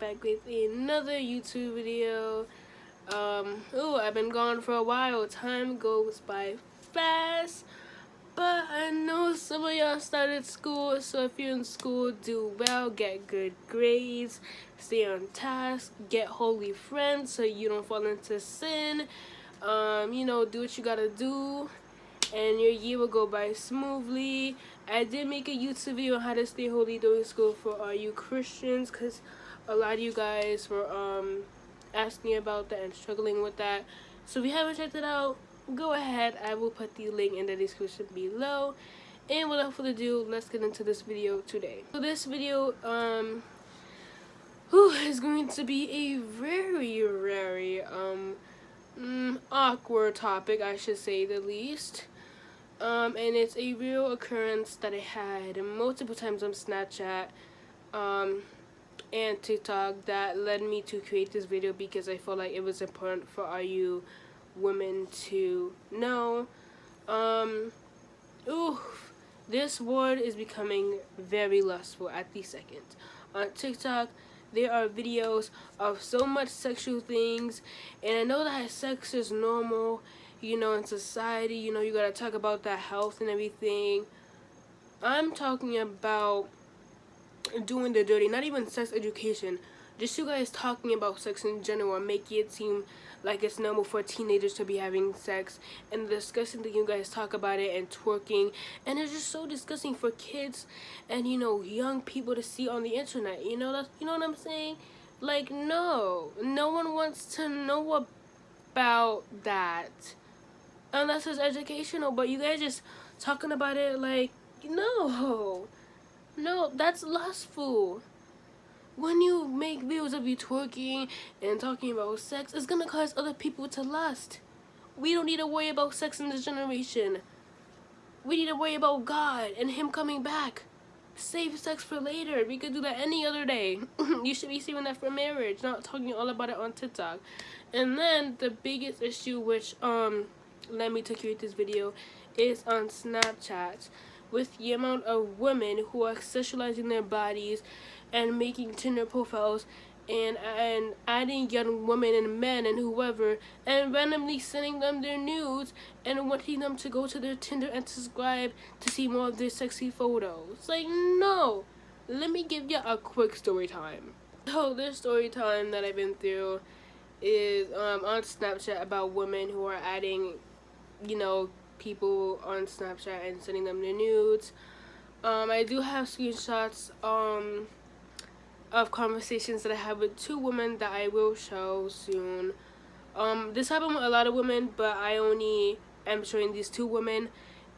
back with another YouTube video. I've been gone for a while. Time goes by fast, but I know some of y'all started school, so if you're in school, do well, get good grades, stay on task, get holy friends so you don't fall into sin. Do what you gotta do, and your year will go by smoothly. I did make a YouTube video on how to stay holy during school for all you Christians, because a lot of you guys were asking about that and struggling with that. So if you haven't checked it out, go ahead. I will put the link in the description below. And without further ado, let's get into this video today. So this video is going to be a very awkward topic, I should say the least. And it's a real occurrence that I had multiple times on Snapchat and TikTok that led me to create this video, because I felt like it was important for all you women to know. This word is becoming very lustful at the second. On TikTok, there are videos of so much sexual things, and I know that sex is normal, in society. You gotta talk about that health and everything. I'm talking about doing the dirty, not even sex education, just you guys talking about sex in general and making it seem like it's normal for teenagers to be having sex, and the disgusting thing you guys talk about it, and twerking, and it's just so disgusting for kids and young people to see on the internet. You know what I'm saying? Like, no one wants to know about that unless it's educational, but you guys just talking about it like, no, that's lustful. When you make videos of you twerking and talking about sex, it's gonna cause other people to lust. We don't need to worry about sex in this generation. We need to worry about God and Him coming back. Save sex for later. We could do that any other day. You should be saving that for marriage, not talking all about it on TikTok. And then the biggest issue, which led me to create this video, is on Snapchat, with the amount of women who are sexualizing their bodies and making Tinder profiles and adding young women and men and whoever, and randomly sending them their nudes and wanting them to go to their Tinder and subscribe to see more of their sexy photos. Like, no. Let me give you a quick story time. So this story time that I've been through is on Snapchat about women who are adding, people on Snapchat and sending them their nudes. I do have screenshots of conversations that I had with two women that I will show soon. This happened with a lot of women, but I only am showing these two women.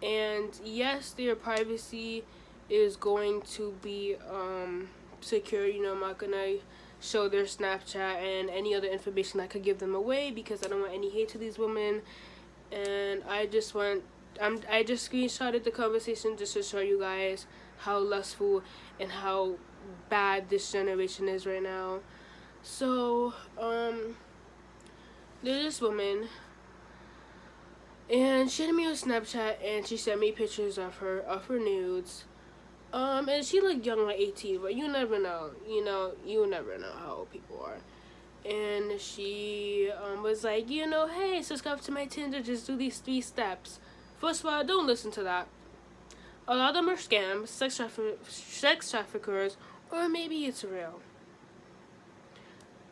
And yes, their privacy is going to be secure. I'm not gonna show their Snapchat and any other information that could give them away, because I don't want any hate to these women. And I just screenshotted the conversation just to show you guys how lustful and how bad this generation is right now. So there's this woman, and she had me on Snapchat, and she sent me pictures of her nudes. And she looked young, like 18, but you never know. You never know how old people are. And she was like, hey, subscribe to my Tinder, just do these 3 steps. First of all, don't listen to that. A lot of them are scams, sex traffickers, or maybe it's real.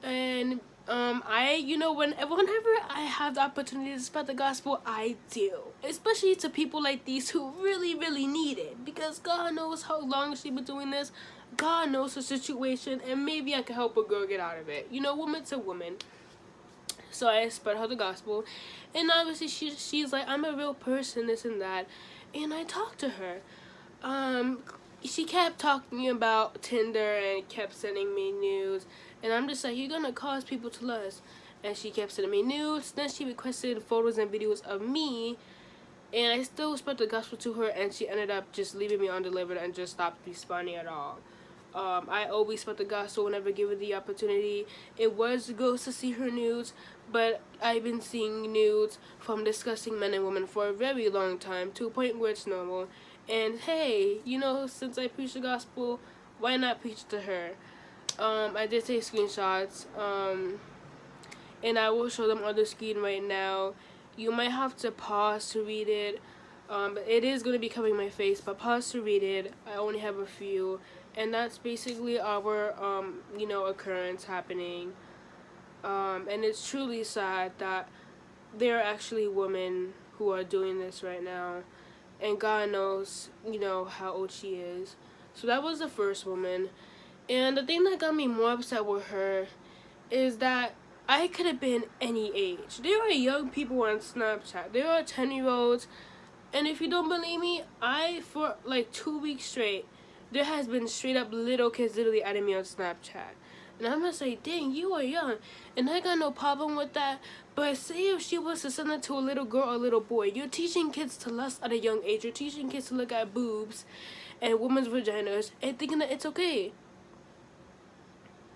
And whenever I have the opportunity to spread the gospel, I do. Especially to people like these who really need it, because God knows how long she's been doing this. God knows her situation, and maybe I can help a girl get out of it. Woman to woman. So I spread her the gospel, and obviously she's like, I'm a real person, this and that. And I talked to her. She kept talking about Tinder and kept sending me nudes, and I'm just like, you're gonna cause people to lust. And she kept sending me nudes. Then she requested photos and videos of me, and I still spread the gospel to her, and she ended up just leaving me undelivered and just stopped responding at all. I always spread the gospel whenever given the opportunity. It was gross to see her nudes, but I've been seeing nudes from disgusting men and women for a very long time, to a point where it's normal. And hey, since I preach the gospel, why not preach to her? I did take screenshots. And I will show them on the screen right now. You might have to pause to read it. But it is going to be covering my face, but pause to read it. I only have a few. And that's basically our, occurrence happening. And it's truly sad that there are actually women who are doing this right now. And God knows, how old she is. So that was the first woman. And the thing that got me more upset with her is that I could have been any age. There are young people on Snapchat. There are 10-year-olds. And if you don't believe me, for like 2 weeks straight, there has been straight up little kids literally adding me on Snapchat. And I'm gonna say, dang, you are young. And I got no problem with that. But say if she was to send it to a little girl or a little boy, you're teaching kids to lust at a young age. You're teaching kids to look at boobs and women's vaginas and thinking that it's okay.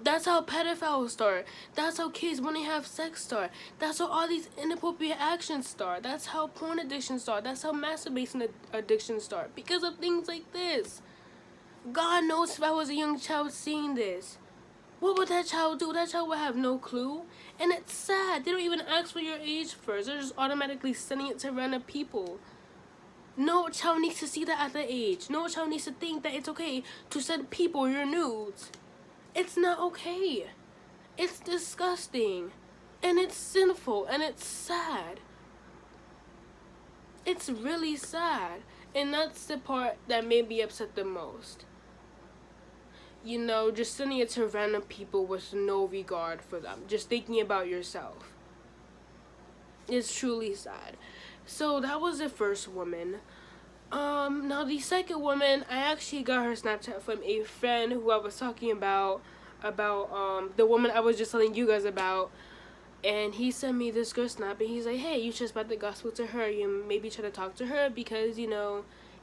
That's how pedophiles start. That's how kids when they have sex start. That's how all these inappropriate actions start. That's how porn addictions start. That's how masturbation addictions start. Because of things like this. God knows if I was a young child seeing this. What would that child do? That child would have no clue. And it's sad. They don't even ask for your age first. They're just automatically sending it to random people. No child needs to see that at that age. No child needs to think that it's okay to send people your nudes. It's not okay. It's disgusting. And it's sinful. And it's sad. It's really sad. And that's the part that made me upset the most. Just sending it to random people with no regard for them. Just thinking about yourself. It's truly sad. So that was the first woman. Now the second woman, I actually got her Snapchat from a friend who I was talking about the woman I was just telling you guys about. And he sent me this girl snap and he's like, hey, you should spread the gospel to her. You maybe try to talk to her because, he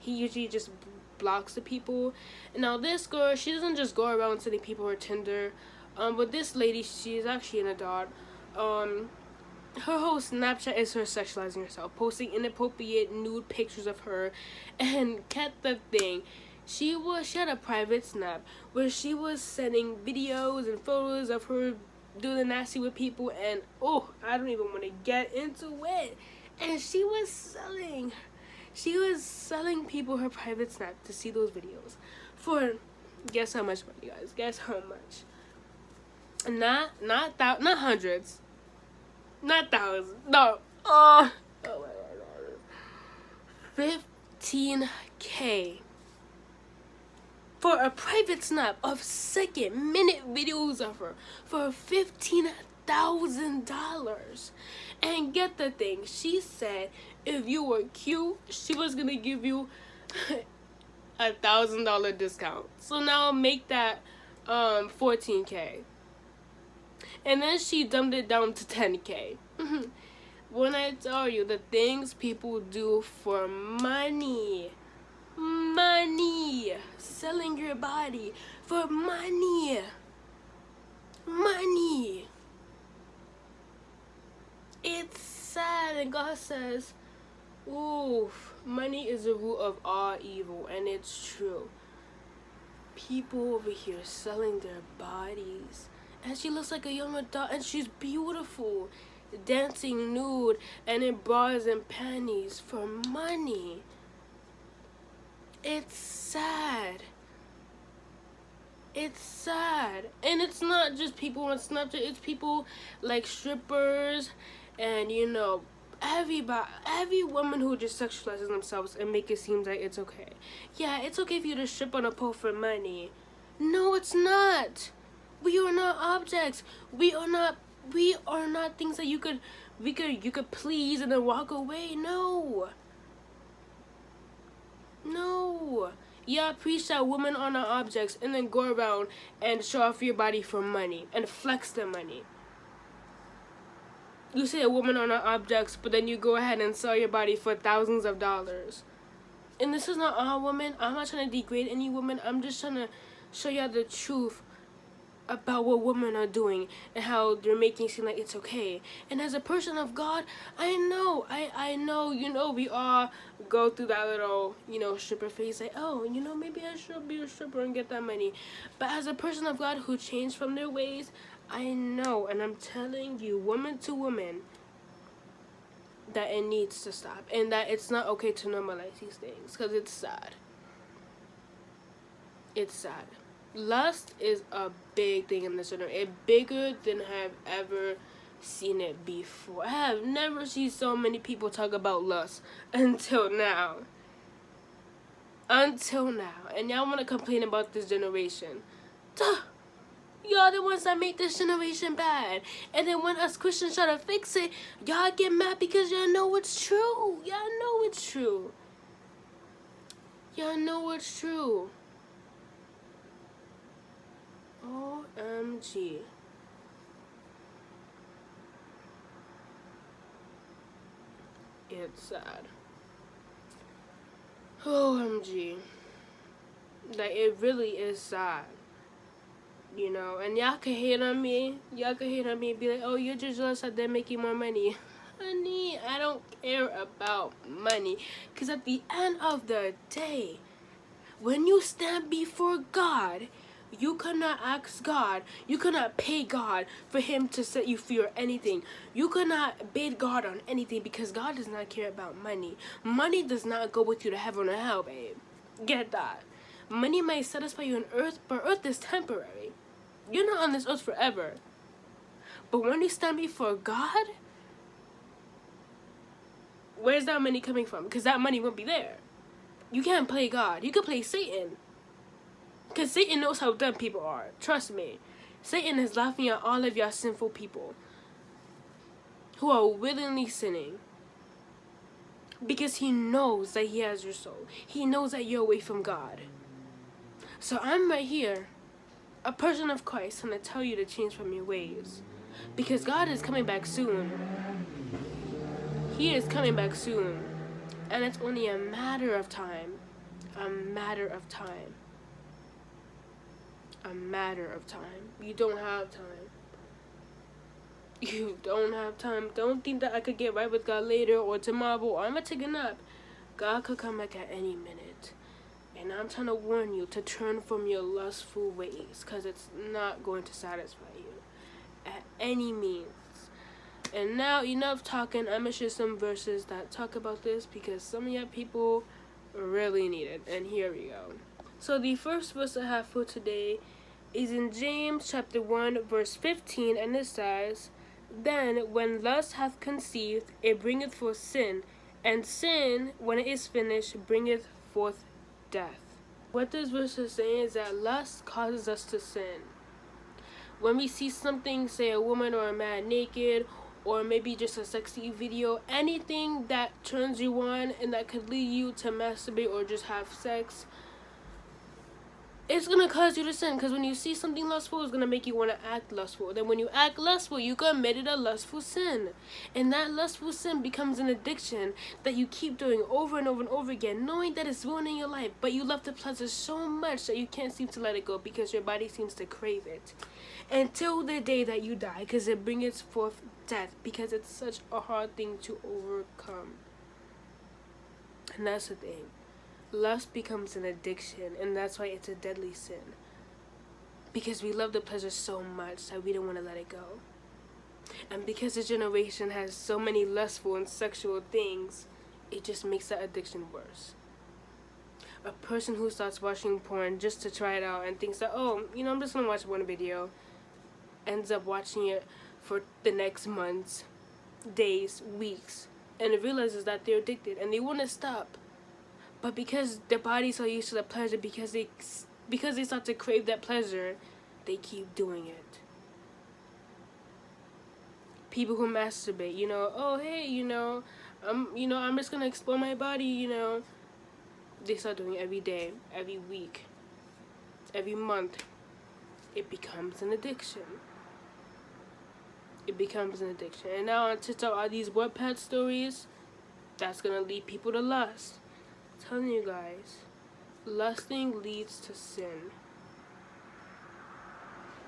usually just blocks the people. And now this girl, she doesn't just go around sending people her Tinder. But this lady, she's actually an adult. Her whole Snapchat is her sexualizing herself, posting inappropriate nude pictures of her, and get the thing. She had a private snap where she was sending videos and photos of her doing the nasty with people, and I don't even want to get into it. And she was selling people her private snap to see those videos for, guess how much money, guys? Guess how much? Not hundreds. Not thousands. No. Oh my God. $15K for a private snap of second-minute videos of her for $15,000. And get the thing, she said if you were cute, she was gonna give you $1,000 discount. So now make that $14K. And then she dumbed it down to $10K. When I tell you the things people do for money, selling your body for money, it's sad. And God says, money is the root of all evil, and it's true. People over here selling their bodies. And she looks like a young adult, and she's beautiful, dancing nude and in bras and panties for money. It's sad. It's sad. And it's not just people on Snapchat, it's people like strippers and, every woman who just sexualizes themselves and make it seem like it's okay. Yeah, it's okay for you to strip on a pole for money. No, it's not. We are not objects. We are not things that you could please and then walk away. No. Yeah, preach that women are not objects and then go around and show off your body for money and flex the money. You say a woman are not objects, but then you go ahead and sell your body for thousands of dollars. And this is not all women. I'm not trying to degrade any woman. I'm just trying to show y'all the truth about what women are doing and how they're making it seem like it's okay. And as a person of God, I know, we all go through that little, stripper phase, like, oh, maybe I should be a stripper and get that money. But as a person of God who changed from their ways, I know, and I'm telling you, woman to woman, that it needs to stop, and that it's not okay to normalize these things, because it's sad. It's sad. Lust is a big thing in this generation. It's bigger than I have ever seen it before. I have never seen so many people talk about lust until now. And y'all want to complain about this generation. Duh. Y'all the ones that make this generation bad. And then when us Christians try to fix it, y'all get mad because y'all know it's true. Y'all know it's true. Y'all know it's true. OMG. It's sad. OMG. Like, it really is sad. And y'all can hate on me. Y'all can hate on me and be like, oh, you're just jealous that they're making more money. Honey, I don't care about money. Because at the end of the day, when you stand before God, you cannot ask God, you cannot pay God for him to set you free or anything. You cannot bid God on anything because God does not care about money. Money does not go with you to heaven or hell, babe. Get that. Money might satisfy you on earth, but earth is temporary. You're not on this earth forever. But when you stand before God, where's that money coming from? Because that money won't be there. You can't play God. You can play Satan. Because Satan knows how dumb people are. Trust me. Satan is laughing at all of y'all sinful people who are willingly sinning. Because he knows that he has your soul. He knows that you're away from God. So I'm right here, a person of Christ, trying to tell you to change from your ways. Because God is coming back soon. He is coming back soon. And it's only a matter of time. A matter of time. A matter of time. You don't have time. You don't have time. Don't think that I could get right with God later or tomorrow or I'm going to take a nap. God could come back at any minute. And I'm trying to warn you to turn from your lustful ways, because it's not going to satisfy you at any means. And now, enough talking. I'm going to share some verses that talk about this, because some of you people really need it. And here we go. So the first verse I have for today is in James chapter 1 verse 15, and it says, "Then when lust hath conceived, it bringeth forth sin, and sin, when it is finished, bringeth forth death." What this verse is saying is that lust causes us to sin. When we see something, say a woman or a man naked, or maybe just a sexy video, anything that turns you on and that could lead you to masturbate or just have sex, it's going to cause you to sin. Because when you see something lustful, it's going to make you want to act lustful. Then when you act lustful, you committed a lustful sin. And that lustful sin becomes an addiction that you keep doing over and over and over again, knowing that it's ruining your life. But you love the pleasure so much that you can't seem to let it go because your body seems to crave it. Until the day that you die, because it brings forth death. Because it's such a hard thing to overcome. And that's the thing. Lust becomes an addiction, and that's why it's a deadly sin. Because we love the pleasure so much that we don't want to let it go. And because the generation has so many lustful and sexual things, it just makes that addiction worse. A person who starts watching porn just to try it out and thinks that, oh, I'm just going to watch one video, ends up watching it for the next months, days, weeks, and it realizes that they're addicted and they want to stop. But because their body's so used to the pleasure, because they start to crave that pleasure, they keep doing it. People who masturbate, oh hey, I'm just gonna explore my body, they start doing it every day, every week, every month. It becomes an addiction. It becomes an addiction. And now on TikTok, all these Wattpad stories, that's gonna lead people to lust. Telling you guys, lusting leads to sin.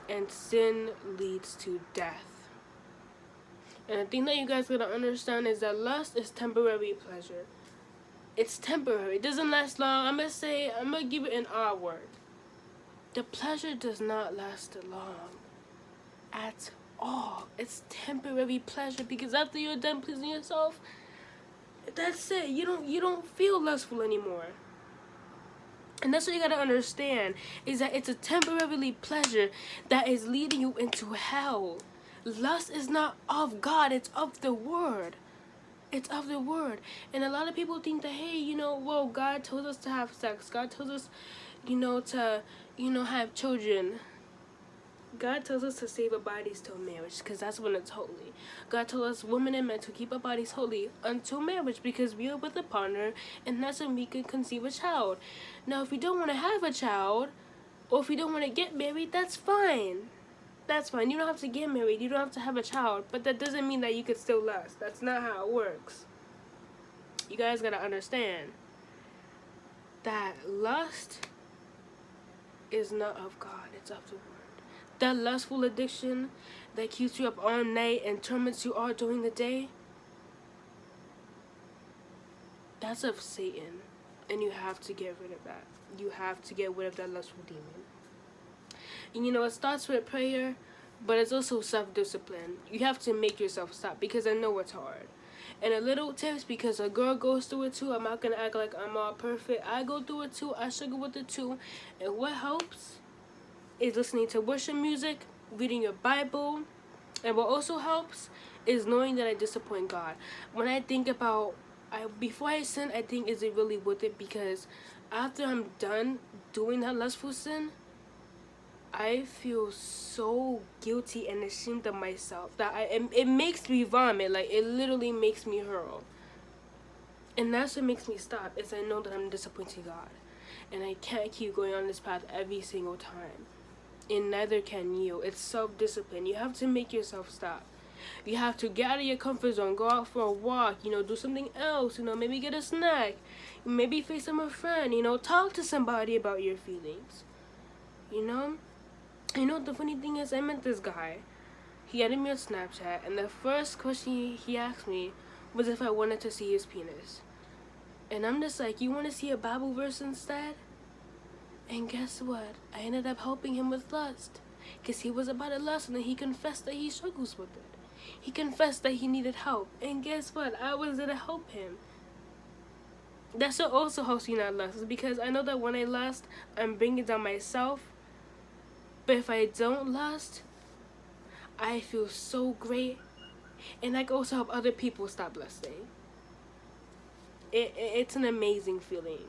and sin leads to death. And the thing that you guys gotta understand is that lust is temporary pleasure. It's temporary. It doesn't last long. I'm gonna give it an R word. The pleasure does not last long at all. It's temporary pleasure, because after you're done pleasing yourself, that's it. You don't feel lustful anymore. And that's what you gotta understand, is that it's a temporary pleasure that is leading you into hell. Lust is not of God, it's of the word. It's of the word. And a lot of people think that, hey, well, God told us to have sex. God told us, to, have children. God tells us to save our bodies till marriage, because that's when it's holy. God told us, women and men, to keep our bodies holy until marriage, because we are with a partner, and that's when we can conceive a child. Now, if we don't want to have a child, or if we don't want to get married, that's fine. That's fine. You don't have to get married. You don't have to have a child. But that doesn't mean that you could still lust. That's not how it works. You guys gotta understand that lust is not of God. It's of the word. That lustful addiction that keeps you up all night and torments you all during the day, that's of Satan. And you have to get rid of that. You have to get rid of that lustful demon. And it starts with prayer, but it's also self-discipline. You have to make yourself stop, because I know it's hard. And a little tips, because a girl goes through it too. I'm not going to act like I'm all perfect. I go through it too. I struggle with it too. And what helps is listening to worship music, reading your Bible. And what also helps is knowing that I disappoint God. When I think about, before I sin, I think, is it really worth it? Because after I'm done doing that lustful sin, I feel so guilty and ashamed of myself that it makes me vomit. Like, it literally makes me hurl. And that's what makes me stop, is I know that I'm disappointing God. And I can't keep going on this path every single time. And neither can you. It's self-discipline. You have to make yourself stop. You have to get out of your comfort zone. Go out for a walk. Do something else. Maybe get a snack. Maybe FaceTime a friend. Talk to somebody about your feelings. The funny thing is, I met this guy. He added me on Snapchat, and the first question he asked me was if I wanted to see his penis. And I'm just like, you want to see a Bible verse instead? And guess what? I ended up helping him with lust, because he was about to lust, and then he confessed that he struggles with it. He confessed that he needed help, and guess what? I was there to help him. That's what also helps me not lust, is because I know that when I lust, I'm bringing down myself. But if I don't lust, I feel so great. And I can also help other people stop lusting. It's an amazing feeling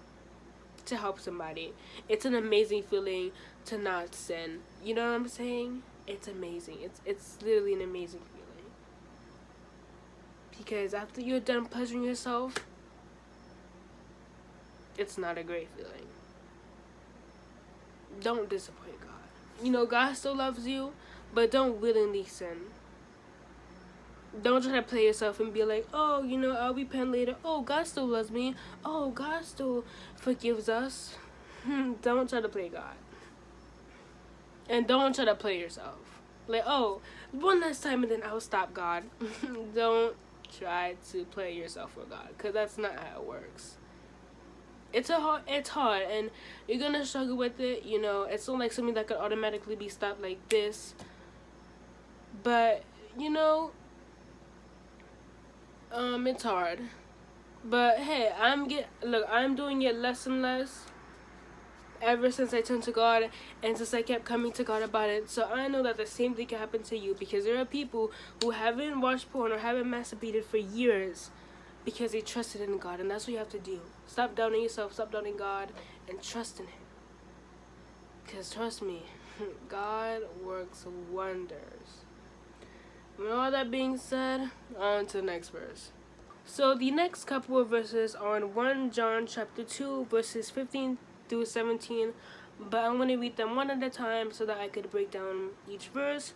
to help somebody. It's an amazing feeling to not sin. You know what I'm saying? It's amazing. It's literally an amazing feeling. Because after you're done pleasuring yourself, it's not a great feeling. Don't disappoint God. God still loves you, but don't willingly sin. Don't try to play yourself and be like, oh, I'll repent later. Oh, God still loves me. Oh, God still forgives us. Don't try to play God. And don't try to play yourself. Like, oh, one last time and then I'll stop, God. Don't try to play yourself for God, because that's not how it works. It's hard, and you're gonna struggle with it. It's not like something that could automatically be stopped like this. But it's hard. But hey, I'm doing it less and less ever since I turned to God, and since I kept coming to God about it. So I know that the same thing can happen to you, because there are people who haven't watched porn or haven't masturbated for years, because they trusted in God. And that's what you have to do. Stop doubting yourself, stop doubting God, and trust in Him. Because trust me, God works wonders. With all that being said, on to the next verse. So the next couple of verses are in 1 John chapter 2, verses 15 through 17. But I'm going to read them one at a time so that I could break down each verse.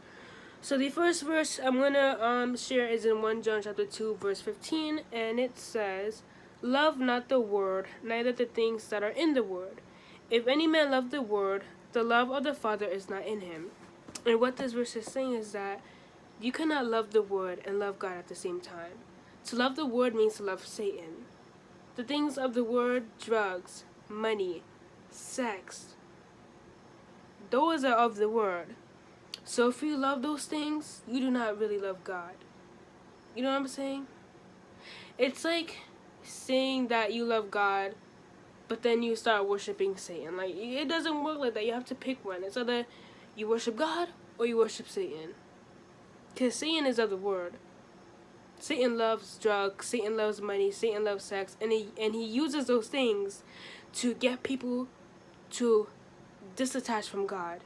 So the first verse I'm going to share is in 1 John chapter 2, verse 15. And it says, "Love not the world, neither the things that are in the world. If any man love the world, the love of the Father is not in him. And what this verse is saying is that you cannot love the Word and love God at the same time. To love the Word means to love Satan. The things of the Word, drugs, money, sex, those are of the Word. So if you love those things, you do not really love God. You know what I'm saying? It's like saying that you love God, but then you start worshiping Satan. Like, it doesn't work like that. You have to pick one. It's either you worship God or you worship Satan. Because Satan is of the Word. Satan loves drugs, Satan loves money, Satan loves sex, and he uses those things to get people to disattach from God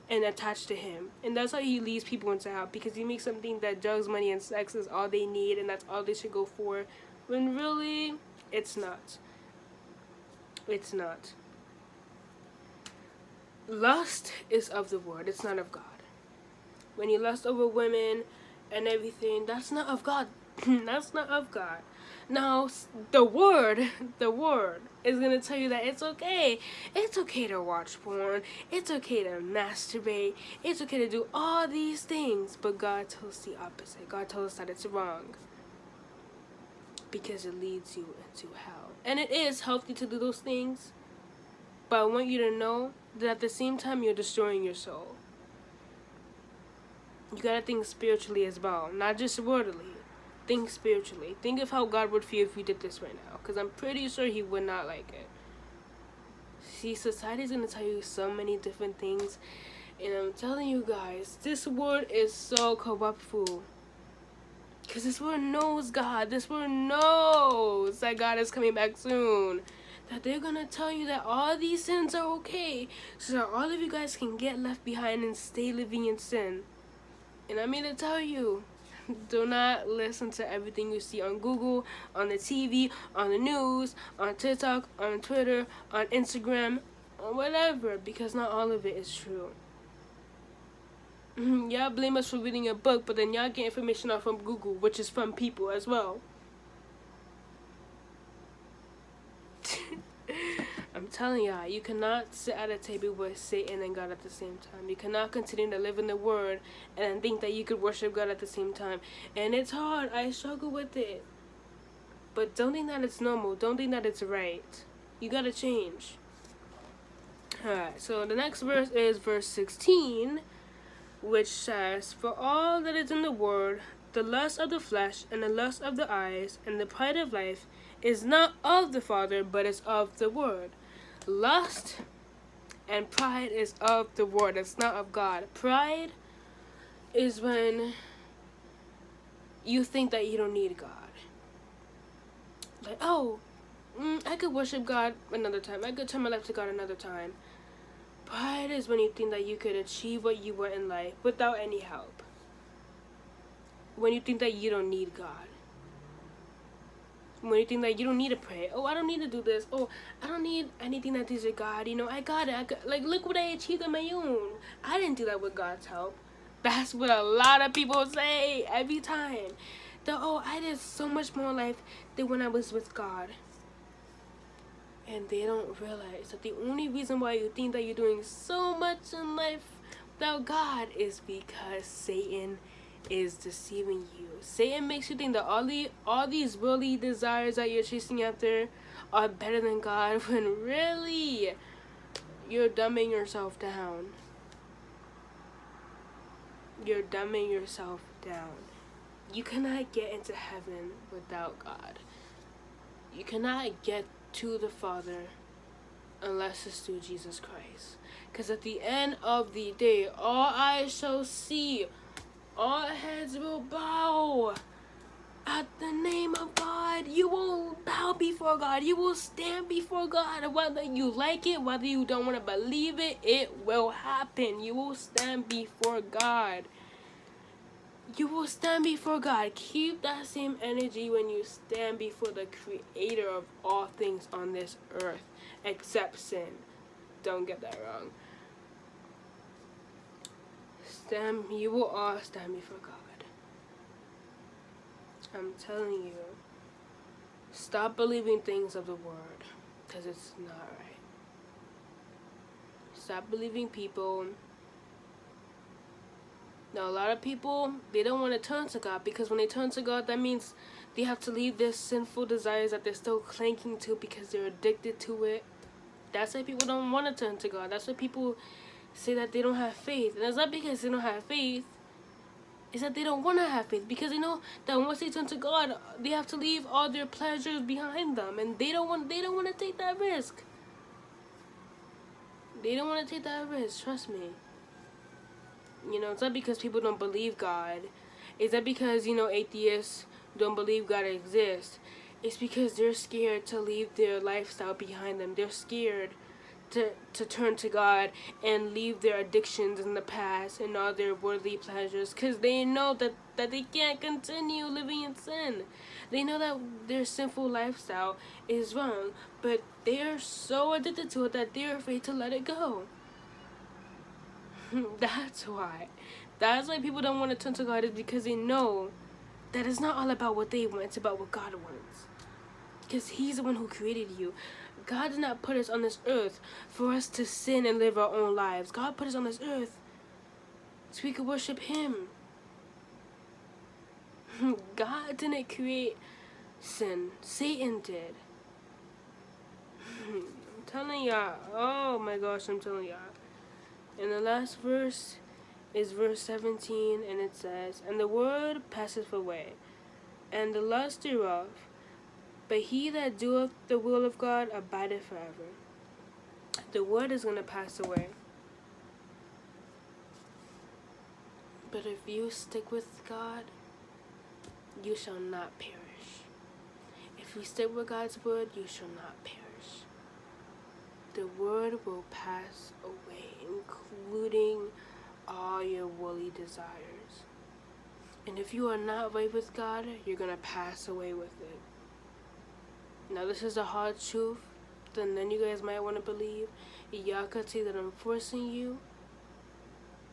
and attach to him. And that's how he leads people into hell, because he makes them think that drugs, money, and sex is all they need and that's all they should go for, when really, it's not. It's not. Lust is of the Word, it's not of God. When you lust over women and everything, that's not of God. That's not of God. Now, the word is going to tell you that it's okay. It's okay to watch porn. It's okay to masturbate. It's okay to do all these things. But God tells the opposite. God tells us that it's wrong, because it leads you into hell. And it is healthy to do those things, but I want you to know that at the same time, you're destroying your soul. You gotta think spiritually as well, not just worldly. Think spiritually. Think of how God would feel if you did this right now, because I'm pretty sure he would not like it. See, society's gonna tell you so many different things, and I'm telling you guys, this word is so corruptful. Because this word knows God. This word knows that God is coming back soon. That they're gonna tell you that all these sins are okay, so that all of you guys can get left behind and stay living in sin. And I mean to tell you, do not listen to everything you see on Google, on the TV, on the news, on TikTok, on Twitter, on Instagram, or whatever, because not all of it is true. Y'all blame us for reading a book, but then y'all get information off from Google, which is from people as well. I'm telling y'all, you cannot sit at a table with Satan and God at the same time. You cannot continue to live in the Word and think that you could worship God at the same time. And it's hard. I struggle with it. But don't think that it's normal. Don't think that it's right. You gotta change. Alright, so the next verse is verse 16, which says, "For all that is in the world, the lust of the flesh, and the lust of the eyes, and the pride of life, is not of the Father, but is of the Word." Lust and pride is of the Word. It's not of God. Pride is when you think that you don't need God. Like, oh, I could worship God another time. I could turn my life to God another time. Pride is when you think that you could achieve what you want in life without any help. When you think that you don't need God. When you think that you don't need to pray. Oh, I don't need to do this. Oh, I don't need anything that pleases God. You know, I got it. Like, look what I achieved on my own. I didn't do that with God's help. That's what a lot of people say every time. That, oh, I did so much more in life than when I was with God. And they don't realize that the only reason why you think that you're doing so much in life without God is because Satan is deceiving you. Satan makes you think that all these worldly desires that you're chasing after are better than God, when really you're dumbing yourself down. You're dumbing yourself down. You cannot get into heaven without God. You cannot get to the Father unless it's through Jesus Christ. Because at the end of the day, all eyes shall see, all heads will bow at the name of God. You will bow before God. You will stand before God. Whether you like it, whether you don't want to believe it, it will happen. You will stand before God. You will stand before God. Keep that same energy when you stand before the Creator of all things on this earth, except sin. Don't get that wrong. You will all stand before God. I'm telling you, stop believing things of the Word, because it's not right. Stop believing people. Now, a lot of people, they don't want to turn to God, because when they turn to God, that means they have to leave their sinful desires that they're still clinging to because they're addicted to it. That's why people don't want to turn to God. That's why people say that they don't have faith. And it's not because they don't have faith. It's that they don't want to have faith, because they know that once they turn to God, they have to leave all their pleasures behind them, and they don't want to take that risk. They don't want to take that risk. Trust me. You know, it's not because people don't believe God. It's not because, you know, atheists don't believe God exists. It's because they're scared to leave their lifestyle behind them. They're scared to turn to God and leave their addictions in the past and all their worldly pleasures, because they know that they can't continue living in sin. They know that their sinful lifestyle is wrong, but they are so addicted to it that they're afraid to let it go. That's why. That's why people don't want to turn to God, is because they know that it's not all about what they want, it's about what God wants. Because He's the one who created you. God did not put us on this earth for us to sin and live our own lives. God put us on this earth so we could worship Him. God didn't create sin. Satan did. I'm telling y'all. Oh my gosh, I'm telling y'all. And the last verse is verse 17, and it says, "And the word passeth away, and the lust thereof, but he that doeth the will of God abideth forever." The word is going to pass away. But if you stick with God, you shall not perish. If you stick with God's word, you shall not perish. The word will pass away, including all your worldly desires. And if you are not right with God, you're going to pass away with it. Now, this is a hard truth, then you guys might want to believe. Y'all could say that I'm forcing you.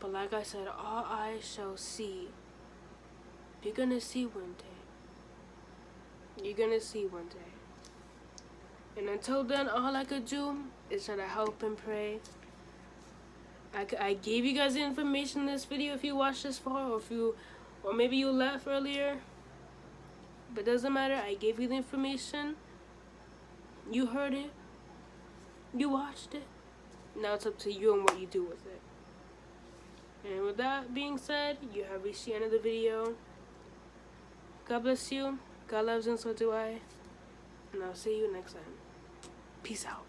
But like I said, all eyes shall see. You're going to see one day. You're going to see one day. And until then, all I could do is try to help and pray. I gave you guys the information in this video if you watched this far, or maybe you left earlier. But it doesn't matter. I gave you the information. You heard it. You watched it. Now it's up to you and what you do with it. And with that being said, you have reached the end of the video. God bless you. God loves and so do I. And I'll see you next time. Peace out.